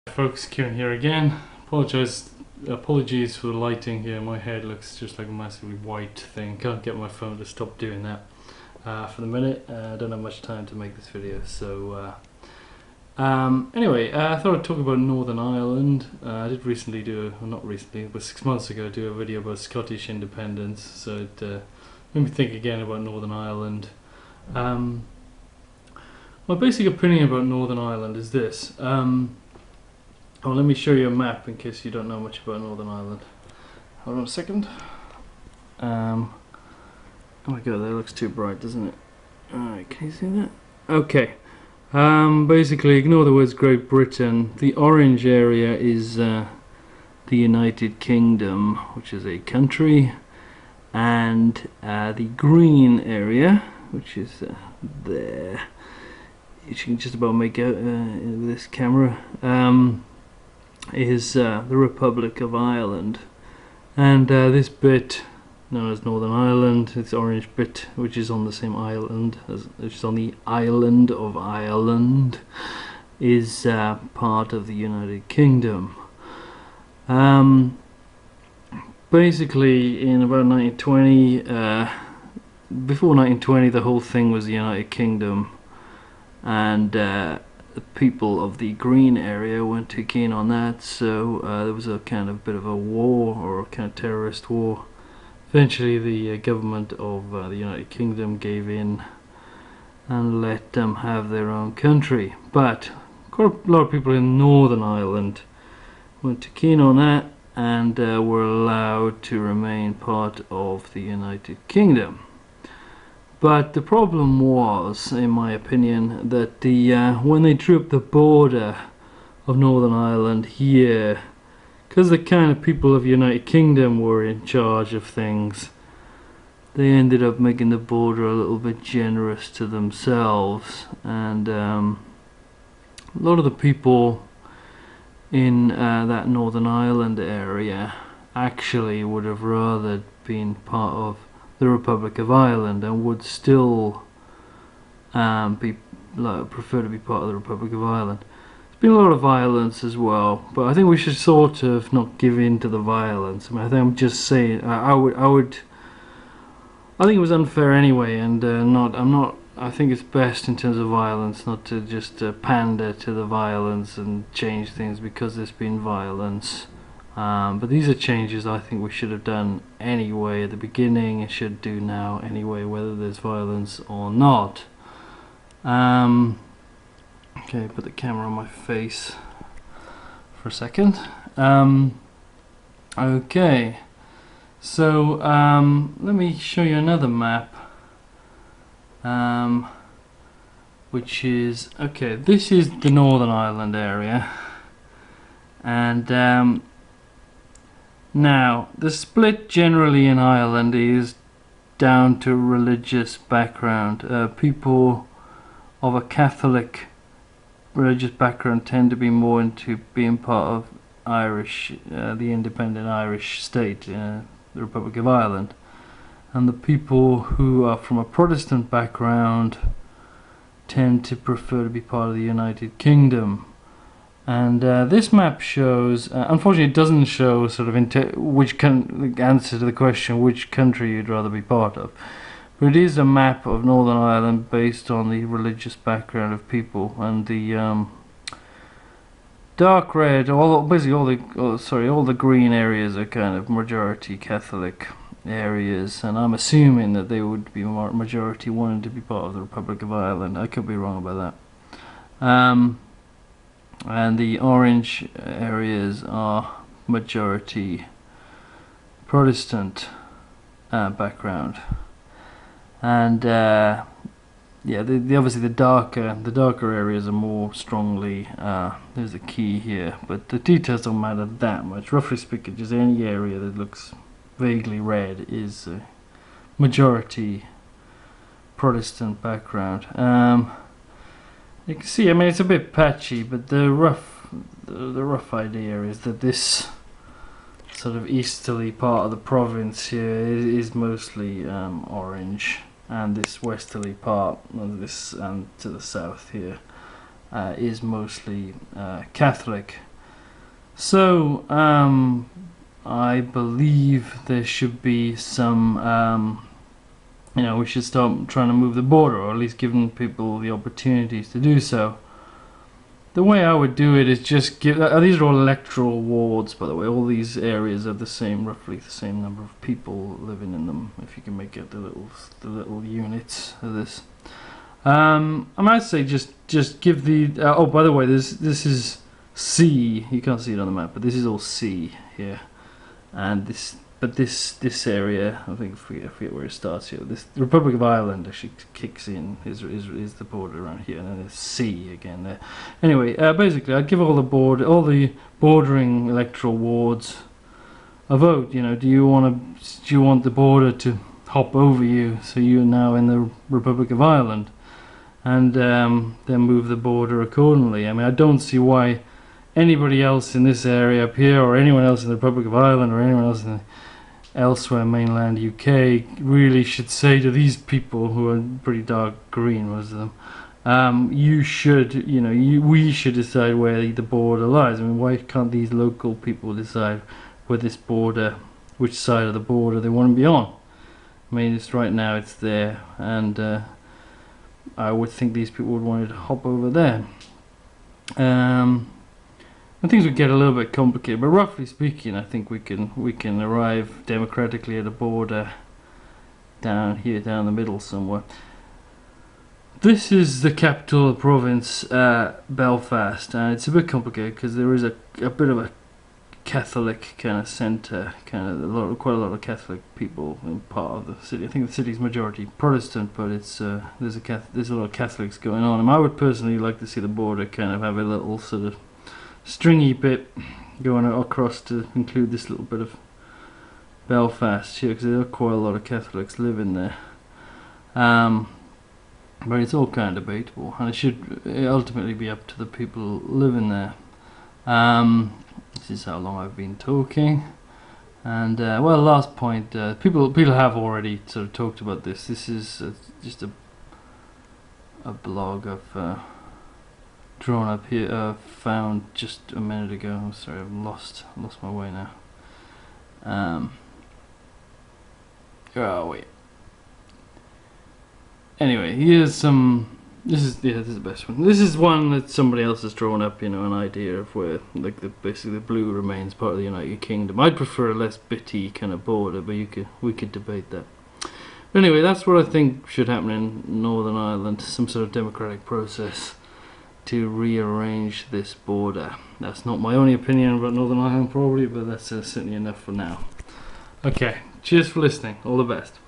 Folks, Kieran here again. Apologies for the lighting here. My head looks just like a massively white thing. Can't get my phone to stop doing that for the minute. I don't have much time to make this video, so anyway, I thought I'd talk about Northern Ireland. I did recently not recently, but 6 months ago, do a video about Scottish independence, so it made me think again about Northern Ireland. My basic opinion about Northern Ireland is this. Oh, let me show you a map in case you don't know much about Northern Ireland. Hold on a second. Oh my god, that looks too bright, doesn't it? Alright, can you see that? Okay. Basically, ignore the words Great Britain. The orange area is the United Kingdom, which is a country, and the green area, which is there, which you can just about make out with this camera, is the Republic of Ireland. And this bit known as Northern Ireland, this orange bit, which is on the same island, which is on the island of Ireland, is part of the United Kingdom. Basically, in about 1920, before 1920, the whole thing was the United Kingdom, and the people of the green area weren't too keen on that, so there was a kind of bit of a war, or a kind of terrorist war. Eventually the government of the United Kingdom gave in and let them have their own country, but quite a lot of people in Northern Ireland weren't too keen on that and were allowed to remain part of the United Kingdom. But the problem was, in my opinion, that when they drew up the border of Northern Ireland here, because the kind of people of the United Kingdom were in charge of things, they ended up making the border a little bit generous to themselves, and a lot of the people in that Northern Ireland area actually would have rather been part of the Republic of Ireland, and would still prefer to be part of the Republic of Ireland. There's been a lot of violence as well, but I think we should sort of not give in to the violence. I mean, I think I'm just saying I think it was unfair anyway, and I think it's best in terms of violence not to just pander to the violence and change things because there's been violence. But these are changes I think we should have done anyway at the beginning, and should do now anyway, whether there's violence or not. Okay, put the camera on my face for a second. Okay, so let me show you another map, which is, okay, this is the Northern Ireland area, and now, the split generally in Ireland is down to religious background. People of a Catholic religious background tend to be more into being part of Irish, the independent Irish state, the Republic of Ireland. And the people who are from a Protestant background tend to prefer to be part of the United Kingdom. And this map shows, unfortunately it doesn't show sort of answer to the question which country you'd rather be part of, but it is a map of Northern Ireland based on the religious background of people, and the dark red, basically all the green areas are kind of majority Catholic areas, and I'm assuming that they would be majority wanting to be part of the Republic of Ireland. I could be wrong about that. And the orange areas are majority Protestant background, and yeah, obviously the darker areas are more strongly. There's a key here, but the details don't matter that much. Roughly speaking, just any area that looks vaguely red is majority Protestant background. You can see, I mean, it's a bit patchy, but the rough idea is that this sort of easterly part of the province here is mostly orange, and this westerly part, this and to the south here, is mostly Catholic. So I believe there should be some we should start trying to move the border, or at least giving people the opportunities to do so. The way I would do it is just give. These are all electoral wards, by the way. All these areas are roughly the same number of people living in them. If you can make it the little units of this. I might say just give the. Oh, by the way, this is C. You can't see it on the map, but this is all C here, and this area, I think, I forget where it starts here. This the Republic of Ireland actually kicks in, is the border around here, and then there's C again there. Anyway, basically, I'd give all the bordering electoral wards a vote. Do you want the border to hop over you, so you're now in the Republic of Ireland, and then move the border accordingly? I mean, I don't see why anybody else in this area up here, or anyone else in the Republic of Ireland, or anyone else elsewhere mainland UK really should say to these people who are pretty dark green, most of them, we should decide where the border lies. I mean, why can't these local people decide where which side of the border they want to be on? I mean, it's right now, it's there, and I would think these people would want to hop over there. And things would get a little bit complicated, but roughly speaking, I think we can arrive democratically at a border down here, down the middle somewhere. This is the capital of the province, Belfast, and it's a bit complicated because there is a bit of a Catholic kind of centre, quite a lot of Catholic people in part of the city. I think the city's majority Protestant, but it's there's a lot of Catholics going on. And I would personally like to see the border kind of have a little sort of stringy bit going across to include this little bit of Belfast here, because there are quite a lot of Catholics living there. But it's all kind of debatable, and it should ultimately be up to the people living there. This is how long I've been talking, and well, last point. People have already sort of talked about this. This is just a blog I've drawn up here, found just a minute ago. I'm sorry, I've lost my way now. Oh wait. Anyway, here's some. This is the best one. This is one that somebody else has drawn up. An idea of where, like, basically the blue remains part of the United Kingdom. I'd prefer a less bitty kind of border, but we could debate that. But anyway, that's what I think should happen in Northern Ireland. Some sort of democratic process to rearrange this border. That's not my only opinion about Northern Ireland, probably, but that's certainly enough for now. Okay, cheers for listening. All the best.